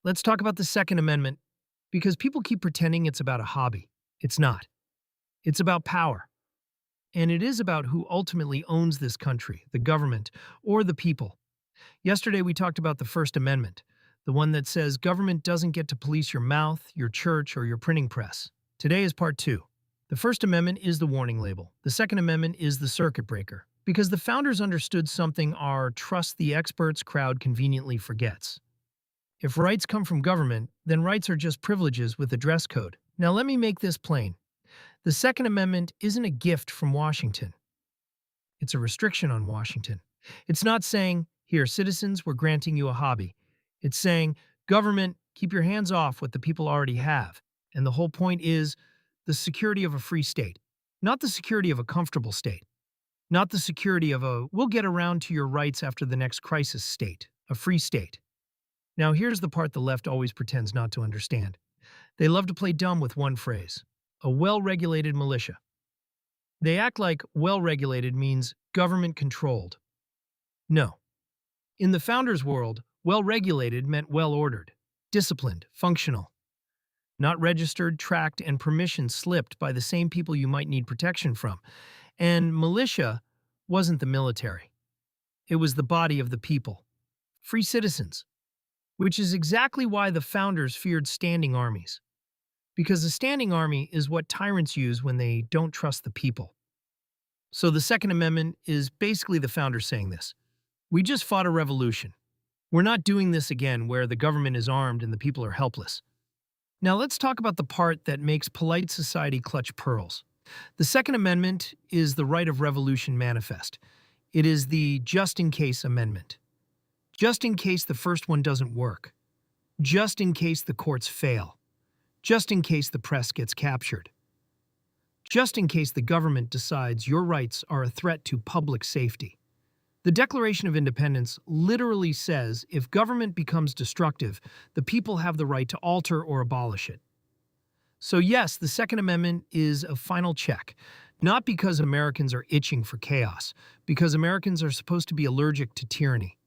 Let's talk about the Second Amendment because people keep pretending it's about a hobby. It's not. It's about power. And it is about who ultimately owns this country, the government or the people. Yesterday, we talked about the First Amendment, the one that says government doesn't get to police your mouth, your church, or your printing press. Today is part two. The First Amendment is the warning label. The Second Amendment is the circuit breaker. Because the founders understood something our trust the experts crowd conveniently forgets. If rights come from government, then rights are just privileges with a dress code. Now let me make this plain. The Second Amendment isn't a gift from Washington. It's a restriction on Washington. It's not saying, here, citizens, we're granting you a hobby. It's saying, government, keep your hands off what the people already have. And the whole point is the security of a free state, not the security of a comfortable state, not the security of a we'll get around to your rights after the next crisis state, a free state. Now here's the part the left always pretends not to understand. They love to play dumb with one phrase, a well-regulated militia. They act like well-regulated means government-controlled. No. In the founders' world, well-regulated meant well-ordered, disciplined, functional, not registered, tracked, and permission slipped by the same people you might need protection from. And militia wasn't the military. It was the body of the people, free citizens, which is exactly why the founders feared standing armies. Because a standing army is what tyrants use when they don't trust the people. So the Second Amendment is basically the founders saying this. We just fought a revolution. We're not doing this again where the government is armed and the people are helpless. Now let's talk about the part that makes polite society clutch pearls. The Second Amendment is the right of revolution manifest. It is the just-in-case amendment. Just in case the first one doesn't work. Just in case the courts fail. Just in case the press gets captured. Just in case the government decides your rights are a threat to public safety. The Declaration of Independence literally says if government becomes destructive, the people have the right to alter or abolish it. So yes, the Second Amendment is a final check, not because Americans are itching for chaos, because Americans are supposed to be allergic to tyranny.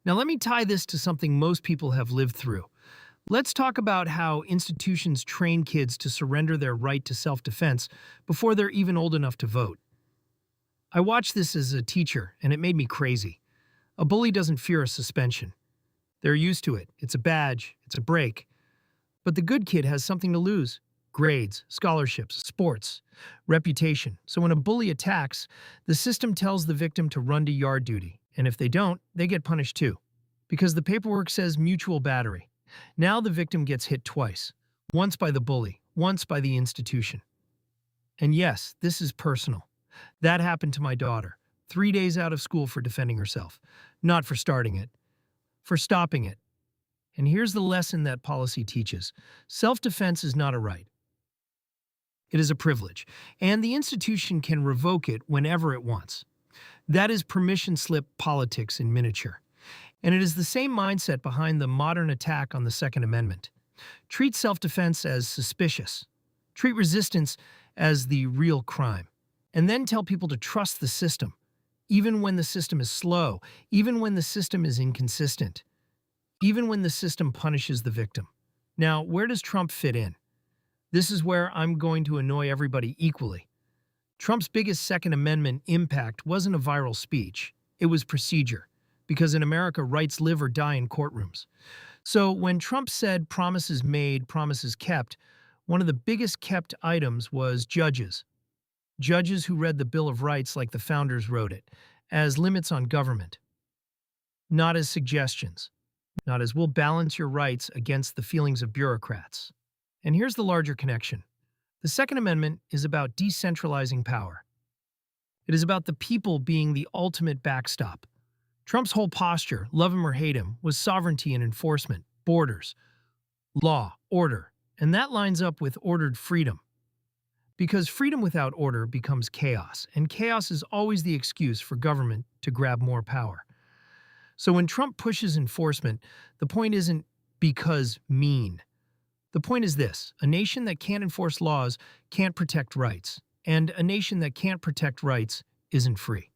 Now let me tie this to something most people have lived through. Let's talk about how institutions train kids to surrender their right to self-defense before they're even old enough to vote. I watched this as a teacher, and it made me crazy. A bully doesn't fear a suspension. They're used to it. It's a badge. It's a break. But the good kid has something to lose. Grades, scholarships, sports, reputation. So when a bully attacks, the system tells the victim to run to yard duty. And if they don't, they get punished too. Because the paperwork says mutual battery. Now the victim gets hit twice. Once by the bully, once by the institution. And yes, this is personal. That happened to my daughter. 3 days out of school for defending herself. Not for starting it. For stopping it. And here's the lesson that policy teaches. Self-defense is not a right. It is a privilege. And the institution can revoke it whenever it wants. That is permission slip politics in miniature. And it is the same mindset behind the modern attack on the Second Amendment. Treat self-defense as suspicious. Treat resistance as the real crime. And then tell people to trust the system, even when the system is slow, even when the system is inconsistent, even when the system punishes the victim. Now, where does Trump fit in? This is where I'm going to annoy everybody equally. Trump's biggest Second Amendment impact wasn't a viral speech. It was procedure. Because in America, rights live or die in courtrooms. So when Trump said promises made, promises kept, one of the biggest kept items was judges. Judges who read the Bill of Rights like the founders wrote it, as limits on government. Not as suggestions. Not as we'll balance your rights against the feelings of bureaucrats. And here's the larger connection. The Second Amendment is about decentralizing power. It is about the people being the ultimate backstop. Trump's whole posture, love him or hate him, was sovereignty and enforcement, borders, law, order, and that lines up with ordered freedom. Because freedom without order becomes chaos, and chaos is always the excuse for government to grab more power. So when Trump pushes enforcement, the point isn't because mean. The point is this: a nation that can't enforce laws can't protect rights, and a nation that can't protect rights isn't free.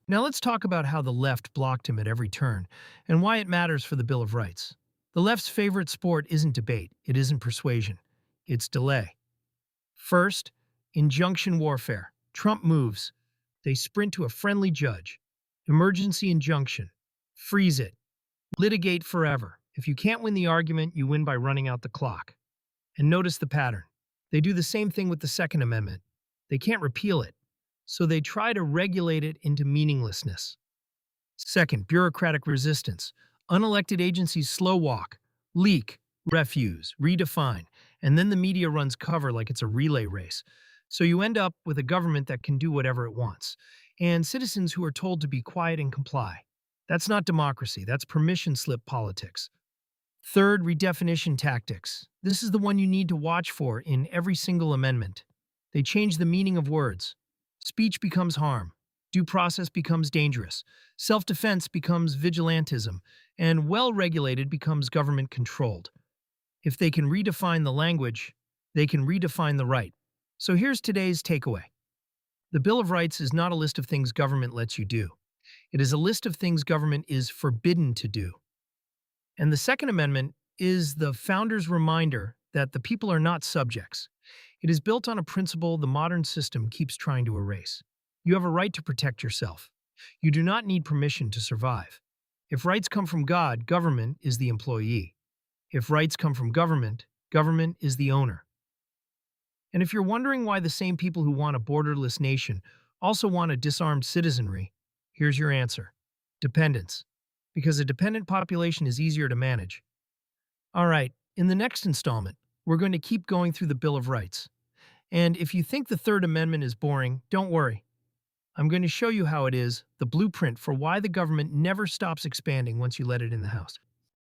Now let's talk about how the left blocked him at every turn, and why it matters for the Bill of Rights. The left's favorite sport isn't debate, it isn't persuasion, it's delay. First, injunction warfare. Trump moves. They sprint to a friendly judge. Emergency injunction. Freeze it. Litigate forever. If you can't win the argument, you win by running out the clock. And notice the pattern. They do the same thing with the Second Amendment. They can't repeal it, so they try to regulate it into meaninglessness. Second, bureaucratic resistance. Unelected agencies slow walk, leak, refuse, redefine, and then the media runs cover like it's a relay race. So you end up with a government that can do whatever it wants, and citizens who are told to be quiet and comply. That's not democracy, that's permission slip politics. Third, redefinition tactics. This is the one you need to watch for in every single amendment. They change the meaning of words. Speech becomes harm. Due process becomes dangerous. Self-defense becomes vigilantism. And well-regulated becomes government-controlled. If they can redefine the language, they can redefine the right. So here's today's takeaway. The Bill of Rights is not a list of things government lets you do. It is a list of things government is forbidden to do. And the Second Amendment is the founders' reminder that the people are not subjects. It is built on a principle the modern system keeps trying to erase. You have a right to protect yourself. You do not need permission to survive. If rights come from God, government is the employee. If rights come from government, government is the owner. And if you're wondering why the same people who want a borderless nation also want a disarmed citizenry, here's your answer. Dependence. Because a dependent population is easier to manage. All right, in the next installment, we're going to keep going through the Bill of Rights. And if you think the Third Amendment is boring, don't worry. I'm going to show you how it is, the blueprint for why the government never stops expanding once you let it in the house.